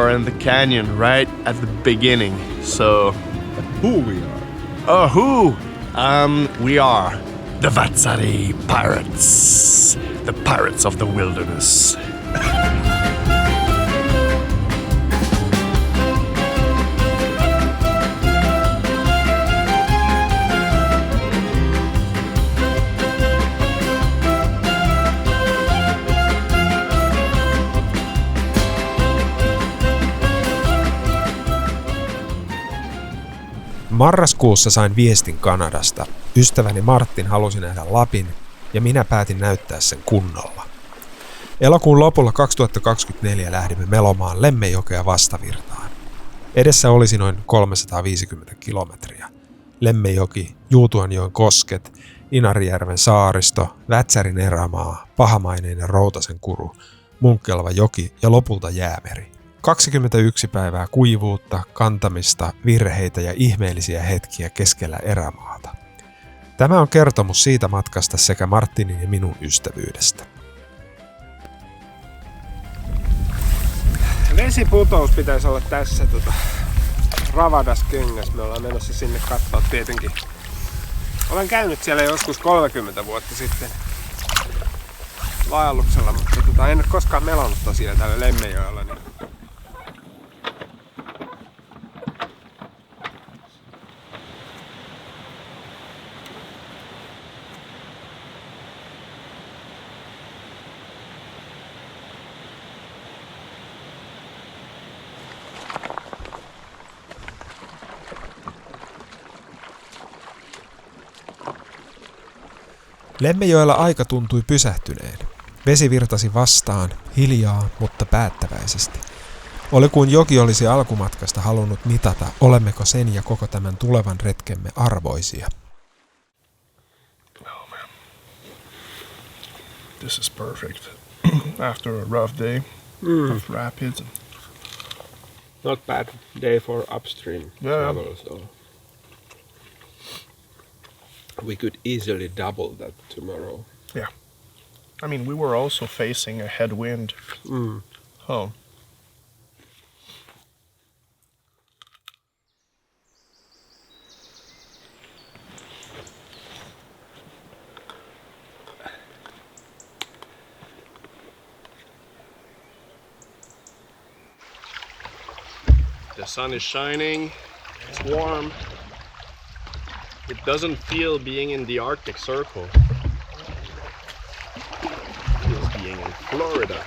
are in the canyon right at the beginning. So, Who we are? who? We are the Vatsari Pirates. The Pirates of the Wilderness. Marraskuussa sain viestin Kanadasta. Ystäväni Martin halusi nähdä Lapin ja minä päätin näyttää sen kunnolla. Elokuun lopulla 2024 lähdimme melomaan Lemmejokea vastavirtaan. Edessä olisi noin 350 kilometriä. Lemmenjoki, Juutuanjoen kosket, Inarijärven saaristo, Vätsärin erämaa, Pahamaineinen Routasen kuru, Munkkelva joki ja lopulta Jäämeri. 21 päivää kuivuutta, kantamista, virheitä ja ihmeellisiä hetkiä keskellä erämaata. Tämä on kertomus siitä matkasta sekä Martinin ja minun ystävyydestä. Vesiputous pitäisi olla tässä Ravadas-kengässä. Me ollaan menossa sinne katsoa tietenkin. Olen käynyt siellä joskus 30 vuotta sitten vaelluksella, mutta en ole koskaan melannut tosiaan täällä Lemmenjoella. Niin Lemmenjoella aika tuntui pysähtyneen. Vesi virtasi vastaan, hiljaa, mutta päättäväisesti. Oli kuin joki olisi alkumatkasta halunnut mitata, olemmeko sen ja koko tämän tulevan retkemme arvoisia. Oh man. This is perfect. After a rough day of rapids. not bad day for upstream travel, so we could easily double that tomorrow. Yeah. I mean, we were also facing a headwind home. The sun is shining, it's warm. It doesn't feel being in the Arctic Circle. It feels being in Florida.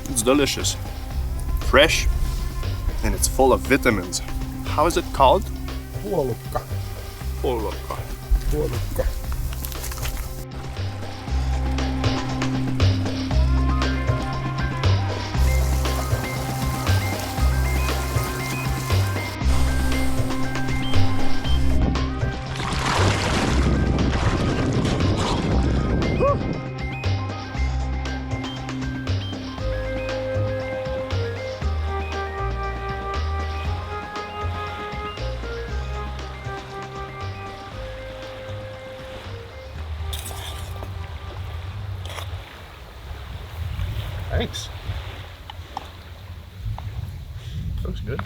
It's delicious. Fresh. And it's full of vitamins. How is it called? Puolukka. Puolukka. Puolukka. Thanks. Looks good.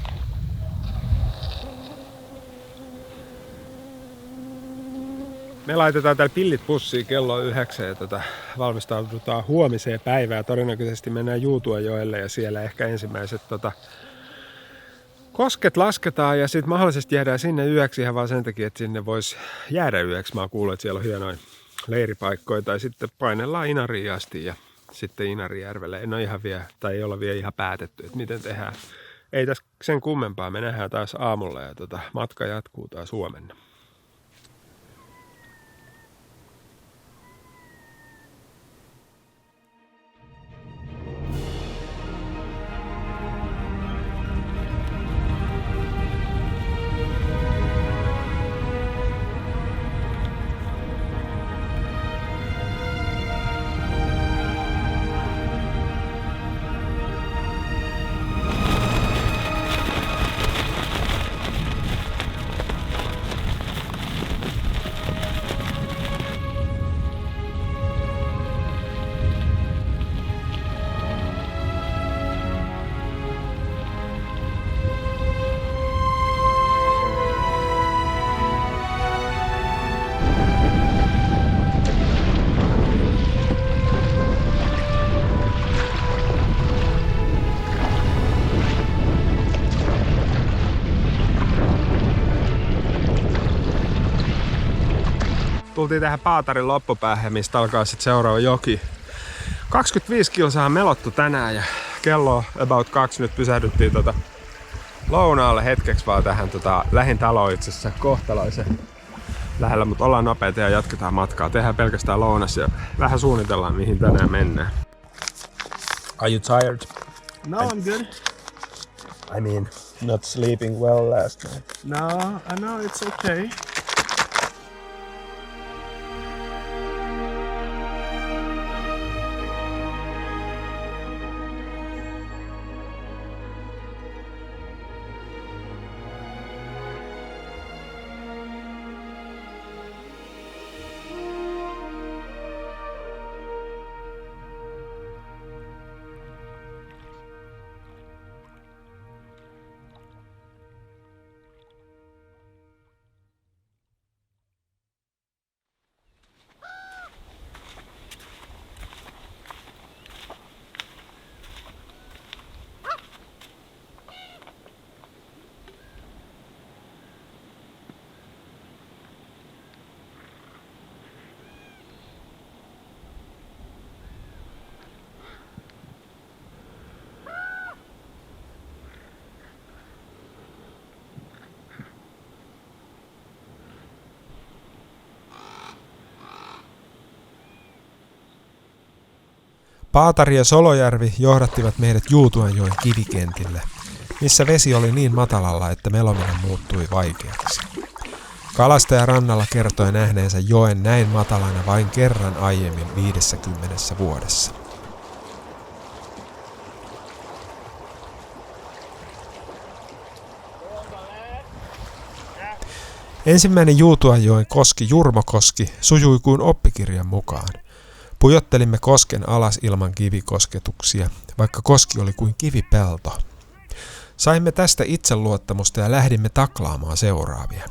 Me laitetaan täällä pillit pussiin kello 9 ja valmistaudutaan huomiseen päivään. Todennäköisesti mennään Juutuanjoelle ja siellä ehkä ensimmäiset kosket lasketaan ja sitten mahdollisesti jäädään sinne yöksi ihan vaan sen takia, että sinne voisi jäädä yöksi. Mä oon kuullut, että siellä on hienoja leiripaikkoja tai sitten painellaan Inariin asti ja sitten Inarijärvelle. En ole ihan vielä, tai ei olla vielä ihan päätetty, että miten tehdään. Ei tässä sen kummempaa, me nähdään taas aamulla ja matka jatkuu taas huomenna. tultiin tähän Paatarin loppupäähän, mistä alkaa sitten seuraava joki. 25 kilsaa melottu tänään ja kello on about 2. Nyt pysähdyttiin lounaalle hetkeksi vaan tähän lähin taloon itse asiassa kohtalaisen lähellä, mutta ollaan nopeita ja jatketaan matkaa. Tehdään pelkästään lounas ja vähän suunnitellaan mihin tänään mennään. Are you tired? No, I'm good. I mean, not sleeping well last night. No, I know it's okay. Paatari ja Solojärvi johdattivat meidät Juutuanjoen kivikentille, missä vesi oli niin matalalla, että melominen muuttui vaikeaksi. Kalastaja rannalla kertoi nähneensä joen näin matalana vain kerran aiemmin 50 vuodessa. Ensimmäinen Juutuanjoen koski Jurmokoski sujui kuin oppikirjan mukaan. Pujottelimme kosken alas ilman kivikosketuksia, vaikka koski oli kuin kivipelto. Saimme tästä itseluottamusta ja lähdimme taklaamaan seuraavia.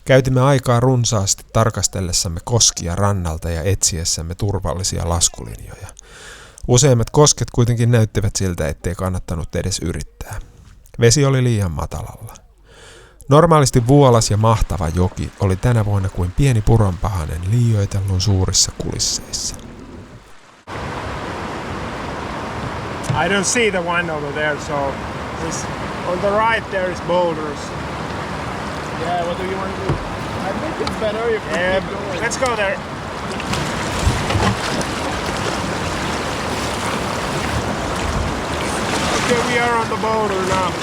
Käytimme aikaa runsaasti tarkastellessamme koskia rannalta ja etsiessämme turvallisia laskulinjoja. Useimmat kosket kuitenkin näyttivät siltä, ettei kannattanut edes yrittää. Vesi oli liian matalalla. Normaalisti vuolas ja mahtava joki oli tänä vuonna kuin pieni puronpahanen liioitellun suurissa kulisseissa. I don't see the one over there, so on the right there is boulders. Yeah, what do you want to do? I think it's better if we keep going. Let's go there. Okay, we are on the boulder now.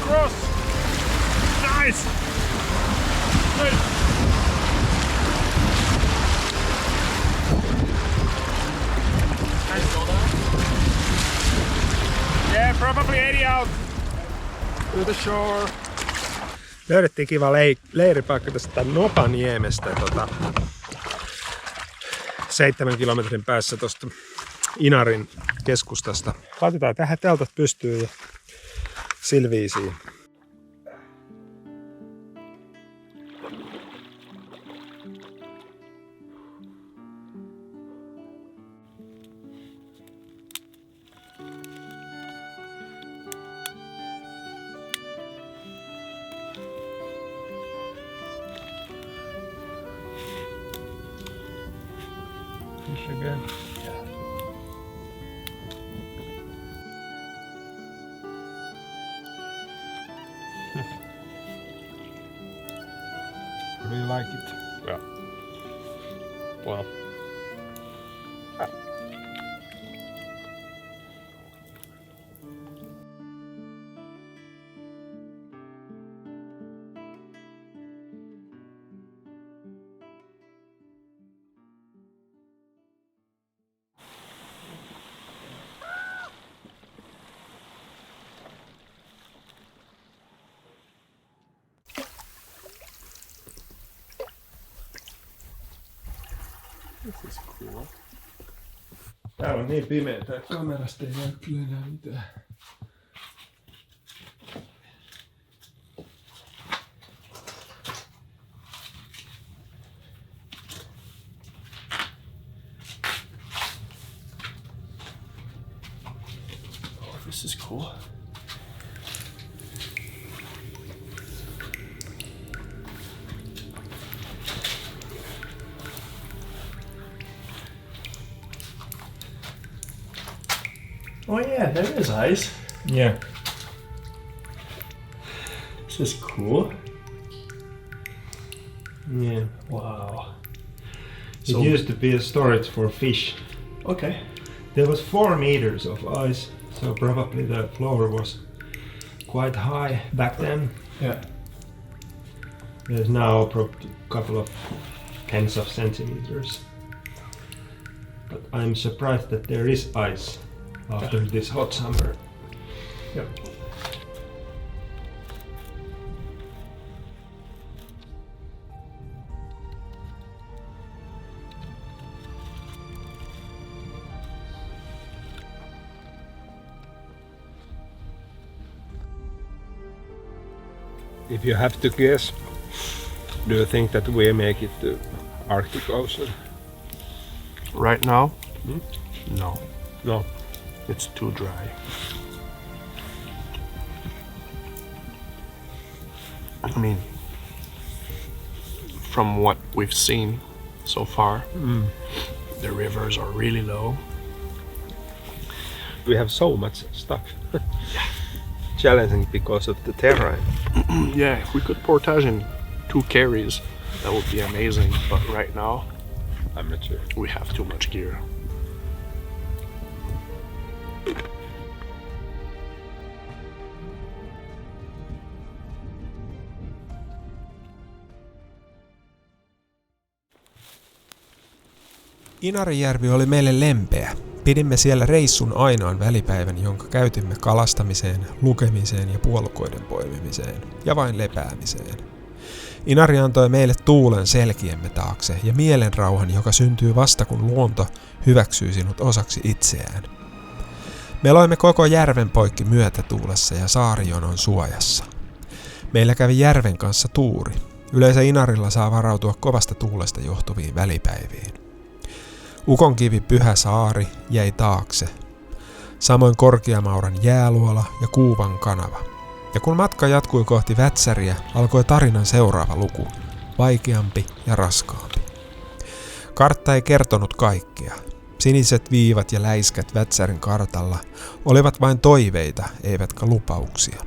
Cross! Nice! Good! Nice. Yeah, probably 80 out to the shore. Löydettiin kiva leiripaikka tästä Nopaniemestä 7 kilometrin päässä tuosta Inarin keskustasta. Laitetaan tähän teltat pystyyn ja silviisiin. Fish again. Do you like it? Yeah. Well. This is cool. Täällä on niin pimeätä, että kamerasta ei näy kyllä enää mitään. Oh, this is cool. Oh yeah, there is ice. Yeah. This is cool. Yeah. Wow. It So- used to be a storage for fish. Okay. There was 4 meters of ice, so probably the floor was quite high back then. Yeah. There's now probably a couple of tens of centimeters. But I'm surprised that there is ice after this hot summer. Yep. If you have to guess, do you think that we make it to Arctic Ocean? Right now? No. No. It's too dry. I mean, from what we've seen so far, the rivers are really low. We have so much stuff. Challenging because of the terrain. Yeah, if we could portage in 2 carries, that would be amazing. But right now, I'm not sure. we have too much gear. Inarijärvi oli meille lempeä. Pidimme siellä reissun ainoan välipäivän, jonka käytimme kalastamiseen, lukemiseen ja puolukoiden poimimiseen ja vain lepäämiseen. Inari antoi meille tuulen selkiemme taakse ja mielenrauhan, joka syntyy vasta kun luonto hyväksyy sinut osaksi itseään. Me loimme koko järven poikki myötätuulessa ja saarijonon suojassa. Meillä kävi järven kanssa tuuri. Yleensä Inarilla saa varautua kovasta tuulesta johtuviin välipäiviin. Ukonkivi Pyhä saari jäi taakse. Samoin Korkeamauran jääluola ja Kuuvan kanava. Ja kun matka jatkui kohti Vätsäriä, alkoi tarinan seuraava luku. Vaikeampi ja raskaampi. Kartta ei kertonut kaikkea. Siniset viivat ja läiskät Vätsärin kartalla olivat vain toiveita, eivätkä lupauksia.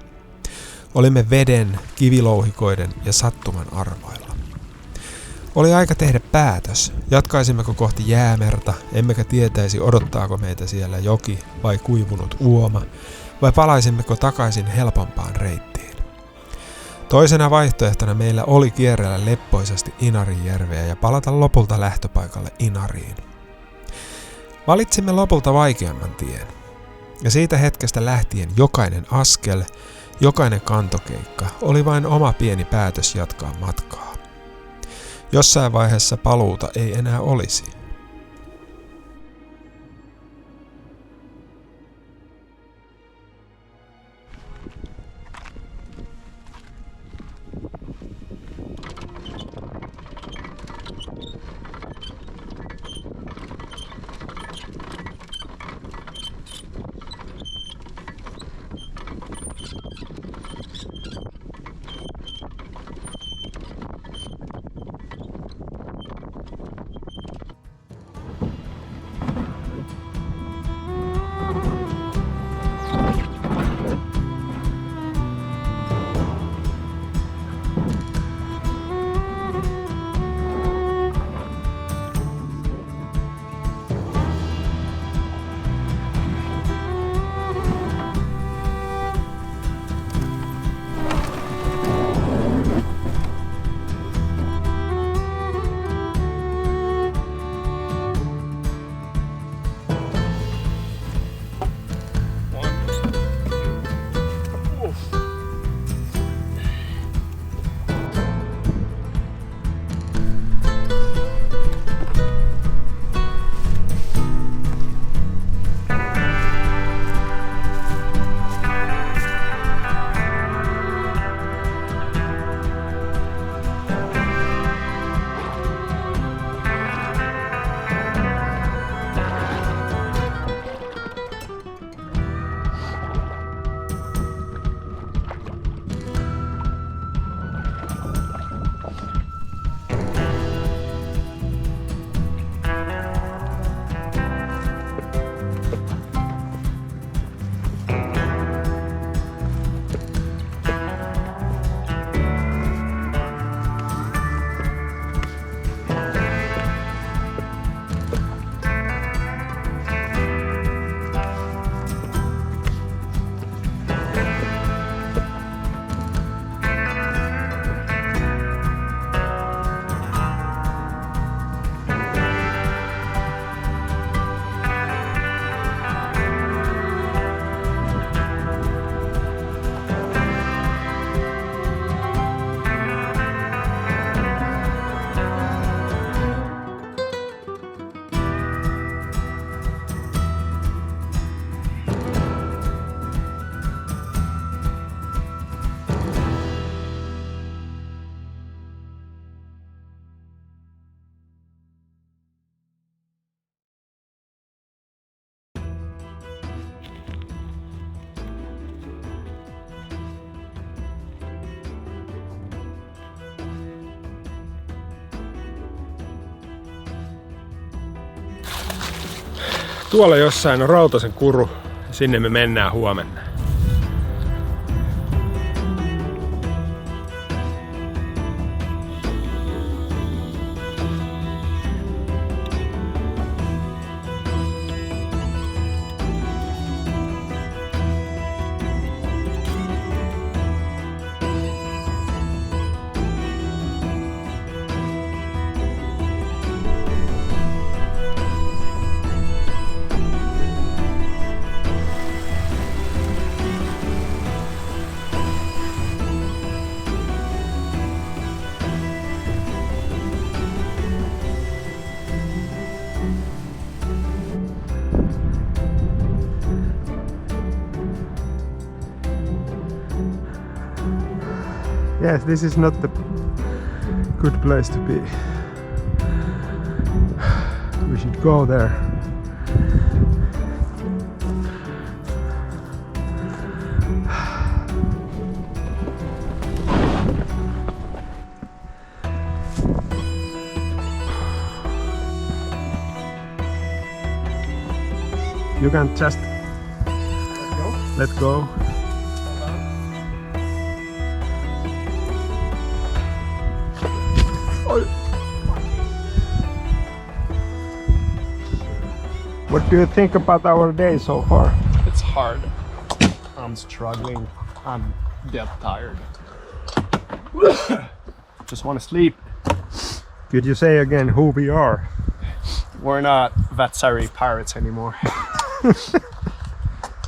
Olimme veden, kivilouhikoiden ja sattuman armoilla. Oli aika tehdä päätös. Jatkaisimmeko kohti jäämerta, emmekä tietäisi odottaako meitä siellä joki vai kuivunut uoma, vai palaisimmeko takaisin helpompaan reittiin. Toisena vaihtoehtona meillä oli kierrellä leppoisasti Inarijärveä ja palata lopulta lähtöpaikalle Inariin. Valitsimme lopulta vaikeamman tien. Ja siitä hetkestä lähtien jokainen askel, jokainen kantokeikka oli vain oma pieni päätös jatkaa matkaa. Jossain vaiheessa paluuta ei enää olisi. Tuolla jossain on Rautasen kuru. Sinne me mennään huomenna. Yes, this is not the good place to be. We should go there. You can just let go. What do you think about our day so far? It's hard. I'm struggling. I'm dead tired. Just want to sleep. Could you say again who we are? We're not Vatsari pirates anymore.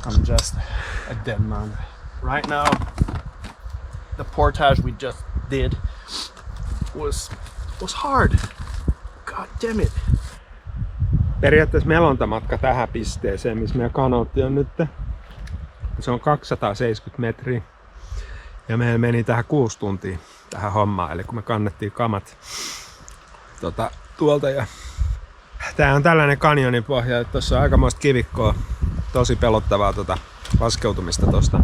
I'm just a dead man. Right now, the portage we just did was hard. God damn it. Periaatteessa melontamatka tähän pisteeseen, missä meidän kanootti on nyt. Se on 270 metriä. Ja meillä meni tähän 6 tuntia tähän hommaan. Eli kun me kannettiin kamat tuolta. Ja tää on tällainen kanjonin pohja. Tuossa on aikamoista kivikkoa. Tosi pelottavaa laskeutumista tosta.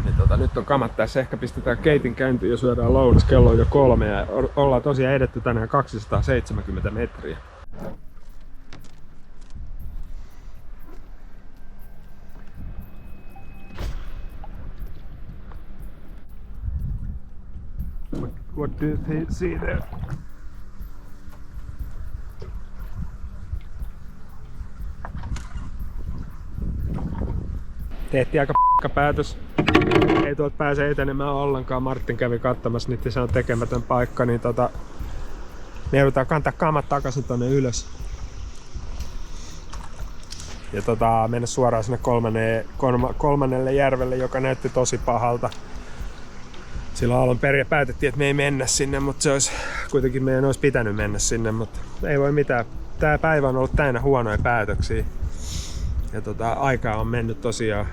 Niin nyt on kamat tässä. Ehkä pistetään keitin käyntiin ja syödään lounas. Kello on jo 3 ja ollaan tosiaan edetty tänään 270 metriä. What do you see there? Tehtiin aika päätös. Ei tuolta pääse etenemään ollenkaan. Martin kävi katsomassa niitä, se on tekemätön paikka, niin me joudutaan kantaa kamat takaisin tonne ylös. Ja mennä suoraan sinne kolmannelle järvelle, joka näytti tosi pahalta. Silloin alun perin päätettiin, että me ei mennä sinne, mutta se olisi kuitenkin meidän olisi pitänyt mennä sinne, mutta ei voi mitään. Tää päivä on ollut täynnä huonoja päätöksiä. Ja aikaa on mennyt tosiaan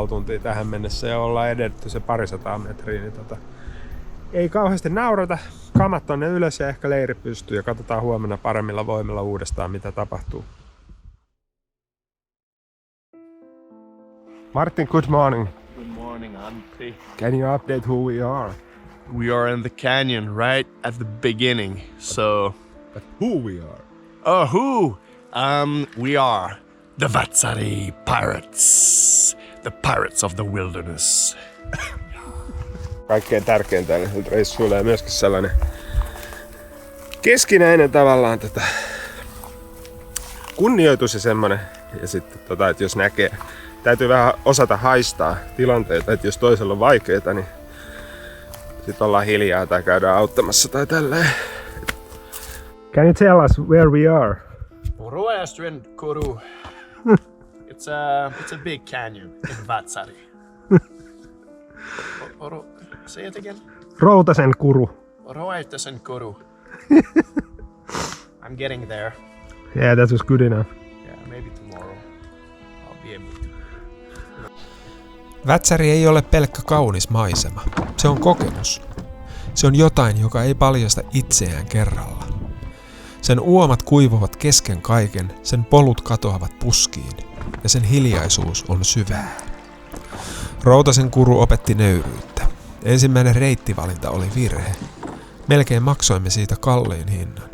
7,5 tuntia tähän mennessä ja ollaan edetty se 200 metriä. Niin ei kauheasti naurata. Kamat tonne ylös ja ehkä leiri pystyy ja katsotaan huomenna paremmilla voimilla uudestaan mitä tapahtuu. Martin, good morning. Good morning, Antti. Can you update who we are? We are in the canyon right at the beginning. So, But who we are? oh, who? We are the Vatsari pirates. The pirates of the wilderness. Kaikkein tärkeintä tällä reissuilla ja myöskin sellainen keskinäinen tavallaan kunnioitus ja semmonen. Ja sitten että jos näkee, täytyy vähän osata haistaa tilanteita, että jos toisella on vaikeita, niin sitten ollaan hiljaa tai käydään auttamassa tai tälleen. Can you tell us where we are? Roestren Kuru. It's a big canyon in Vatsari. Say it again. Rautasen kuru. Roestren Kuru. I'm getting there. Yeah, that was good enough. Yeah, maybe tomorrow I'll be able to. Vätsäri ei ole pelkkä kaunis maisema. Se on kokemus. Se on jotain, joka ei paljasta itseään kerralla. Sen uomat kuivuvat kesken kaiken, sen polut katoavat puskiin ja sen hiljaisuus on syvää. Rautasen kuru opetti nöyryyttä. Ensimmäinen reittivalinta oli virhe. Melkein maksoimme siitä kalliin hinnan.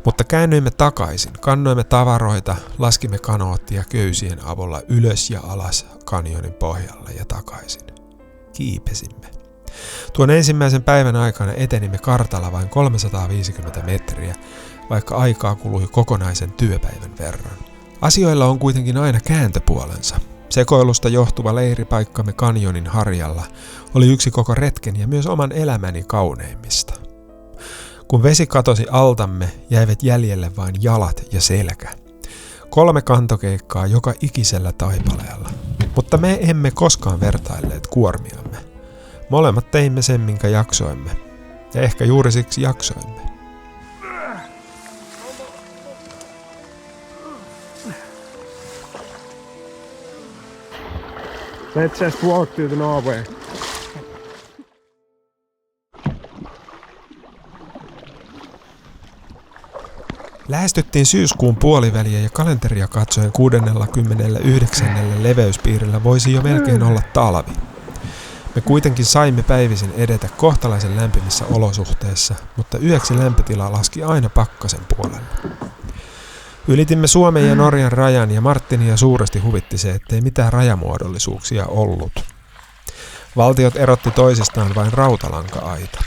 Mutta käännyimme takaisin, kannoimme tavaroita, laskimme kanoottia köysien avulla ylös ja alas kanjonin pohjalle ja takaisin. Kiipesimme. Tuon ensimmäisen päivän aikana etenimme kartalla vain 350 metriä, vaikka aikaa kului kokonaisen työpäivän verran. Asioilla on kuitenkin aina kääntöpuolensa. Sekoilusta johtuva leiripaikkamme kanjonin harjalla oli yksi koko retken ja myös oman elämäni kauneimmista. Kun vesi katosi altamme, jäivät jäljelle vain jalat ja selkä. 3 kantokeikkaa joka ikisellä taipaleella. Mutta me emme koskaan vertailleet kuormiamme. Molemmat teimme sen, minkä jaksoimme. Ja ehkä juuri siksi jaksoimme. Let's just walk to the Norway. Lähestyttiin syyskuun puoliväliä ja kalenteria katsoen 69. leveyspiirillä voisi jo melkein olla talvi. Me kuitenkin saimme päivisin edetä kohtalaisen lämpimissä olosuhteissa, mutta yöksi lämpötila laski aina pakkasen puolelle. Ylitimme Suomen ja Norjan rajan ja Martinia suuresti huvitti se, ettei mitään rajamuodollisuuksia ollut. Valtiot erotti toisistaan vain rautalanka-aita.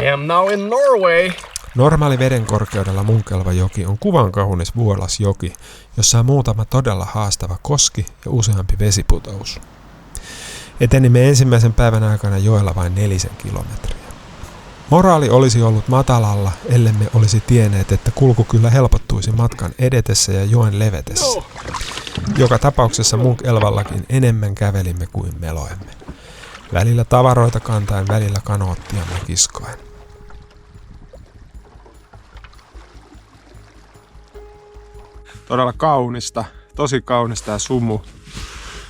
I am now in Norway. Normaali vedenkorkeudella munkelva joki on kuvan kaunis vuolasjoki, jossa on muutama todella haastava koski ja useampi vesiputous. Etenimme ensimmäisen päivän aikana joella vain 4 kilometriä. Moraali olisi ollut matalalla, ellemme olisi tienneet, että kulku kyllä helpottuisi matkan edetessä ja joen levetessä. Joka tapauksessa Munkelvallakin enemmän kävelimme kuin meloimme. Välillä tavaroita kantaen, välillä kanoottiamme kiskoen. Todella kaunista, tosi kaunista ja sumu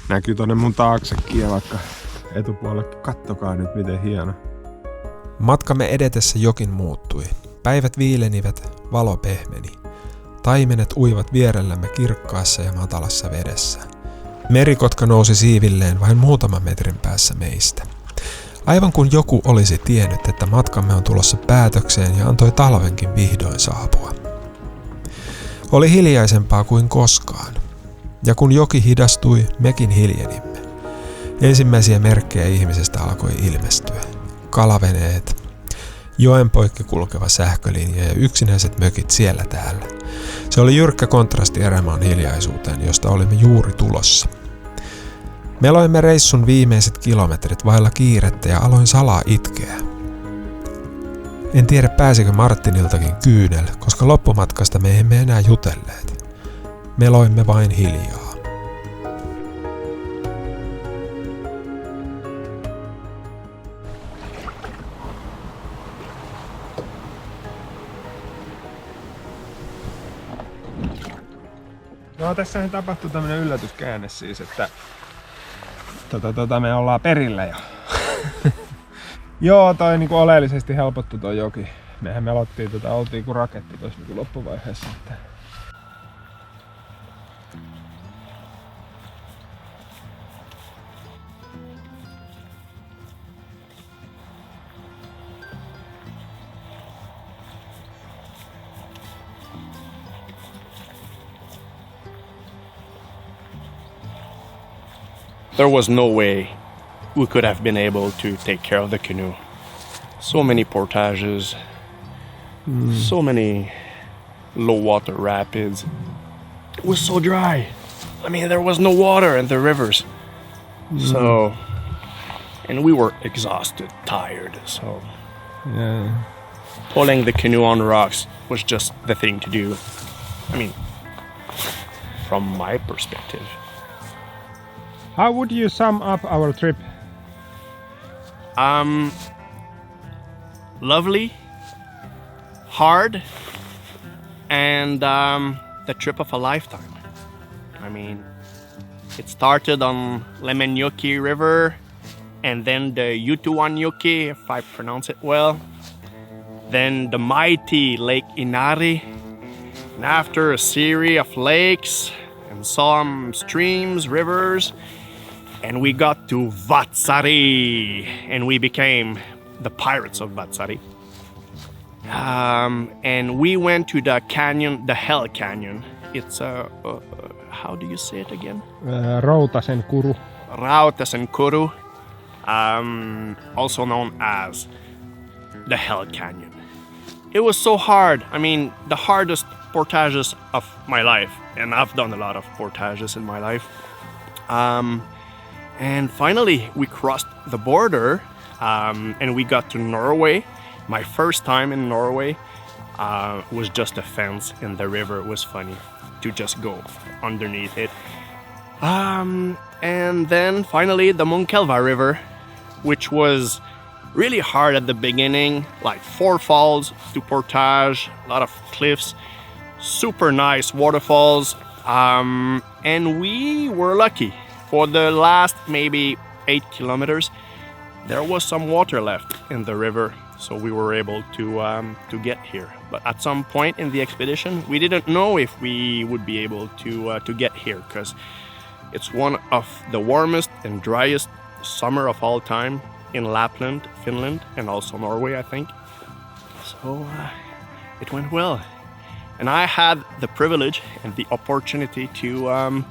näkyy tonne mun taaksekin ja vaikka etupuolelle. Kattokaa nyt miten hieno. Matkamme edetessä jokin muuttui. Päivät viilenivät, valo pehmeni. Taimenet uivat vierellämme kirkkaassa ja matalassa vedessä. Merikotka nousi siivilleen vain muutaman metrin päässä meistä. Aivan kuin joku olisi tiennyt, että matkamme on tulossa päätökseen ja antoi talvenkin vihdoin saapua. Oli hiljaisempaa kuin koskaan. Ja kun joki hidastui, mekin hiljenimme. Ensimmäisiä merkkejä ihmisestä alkoi ilmestyä. Kalaveneet, joen poikki kulkeva sähkölinja ja yksinäiset mökit siellä täällä. Se oli jyrkkä kontrasti erämaan hiljaisuuteen, josta olimme juuri tulossa. Me loimme reissun viimeiset kilometrit vailla kiirettä ja aloin salaa itkeä. En tiedä pääsikö Martiniltakin kyynel, koska loppumatkasta me emme enää jutelleet. Me loimme vain hiljaa. No tässähän tapahtui tämmönen yllätyskäänne siis, että me ollaan perillä jo. Joo, toi niinku oleellisesti helpottu toi joki. Mehän melottiin oltiin kuin raketti tossa niinku loppuvaiheessa. Että... There was no way we could have been able to take care of the canoe. So many portages, so many low water rapids. It was so dry. I mean, there was no water in the rivers. So, and we were exhausted, tired. So, pulling the canoe on rocks was just the thing to do. I mean, from my perspective. How would you sum up our trip? Lovely, hard, and the trip of a lifetime. I mean, it started on Lemmenjoki River, and then the Jutuanjoki, if I pronounce it well, then the mighty Lake Inari, and after a series of lakes and some streams, rivers, and we got to Vatsari, and we became the pirates of Vatsari. And we went to the canyon, the Hell Canyon. It's how do you say it again? Routasen kuru. Rautasen Kuru, also known as the Hell Canyon. It was so hard. I mean, the hardest portages of my life, and I've done a lot of portages in my life. And finally, we crossed the border, and we got to Norway. My first time in Norway was just a fence in the river. It was funny to just go underneath it. And then finally the Munkelva River, which was really hard at the beginning, like 4 falls to portage, a lot of cliffs, super nice waterfalls. And we were lucky. For the last maybe 8 kilometers, there was some water left in the river, so we were able to get here. But at some point in the expedition, we didn't know if we would be able to get here, because it's one of the warmest and driest summer of all time in Lapland, Finland, and also Norway, I think. So it went well. And I had the privilege and the opportunity to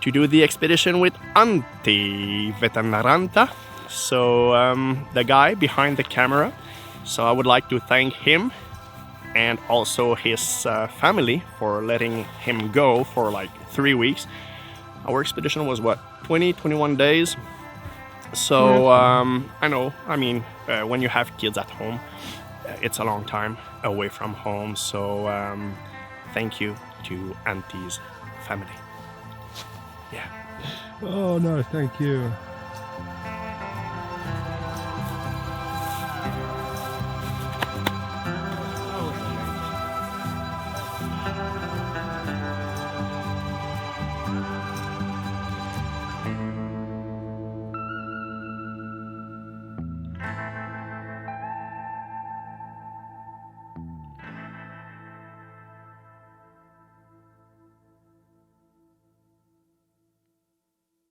do the expedition with Antti Vetanaranta, so the guy behind the camera. So I would like to thank him and also his family for letting him go for like 3 weeks. Our expedition was 21 days. So I know, I mean, when you have kids at home, it's a long time away from home. So thank you to Antti's family. Yeah. Oh no, thank you.